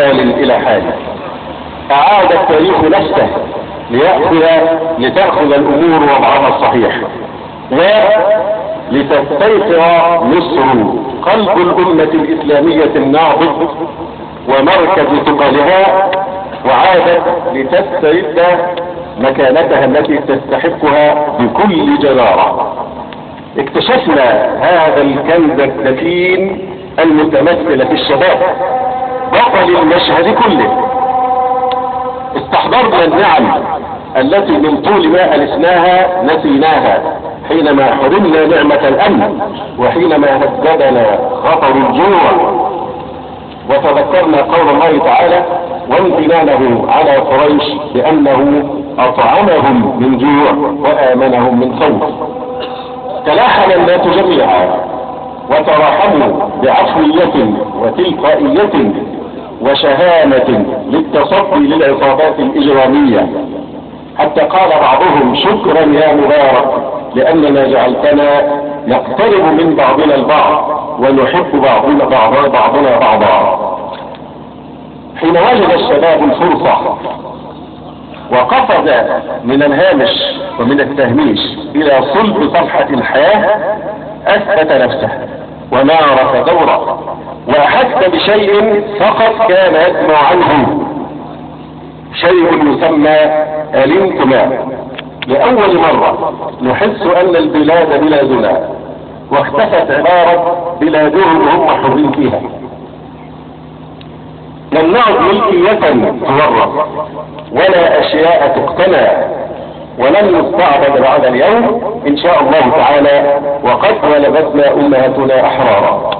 حال إلى حال. أعاد التاريخ نفسه لتأخذ الأمور وضعها الصحيح، ولتستيقظ مصر قلب الأمة الإسلامية النابض ومركز ثقلها، وعادت لتسترد مكانتها التي تستحقها بكل جدارة. اكتشفنا هذا الكنز الدفين المتمثل في الشباب بطل المشهد كله. استحضرنا النعم التي من طول ما ألسناها نسيناها حينما حرمنا نعمة الأمن، وحينما هددنا خطر الجوع، وتذكرنا قول الله تعالى وامتنانه على قريش بأنه أطعمهم من جوع وآمنهم من خوف. تلاحم الناس جميعا وتراحموا بعفوية وتلقائية وشهامة للتصدي للعصابات الإجرامية، حتى قال بعضهم شكرا يا مبارك لأننا جعلتنا نقترب من بعضنا البعض ونحب بعضنا بعضا. حين وجد الشباب الفرصة وقفز من الهامش ومن التهميش إلى صلب صفحة الحياة، أثبت نفسه ومارس دوره وأحس بشيء فقط كان يسمع عنه، شيء يسمى الانتماء. لأول مرة نحس أن البلاد بلادنا، واختفت عبارة بلادهم وهم حرين فيها. لم نعد ملكية تورث ولا أشياء تقتنى، ولن نستعبد بعد اليوم إن شاء الله تعالى، وقد ولدتنا أمهاتنا أحرارا.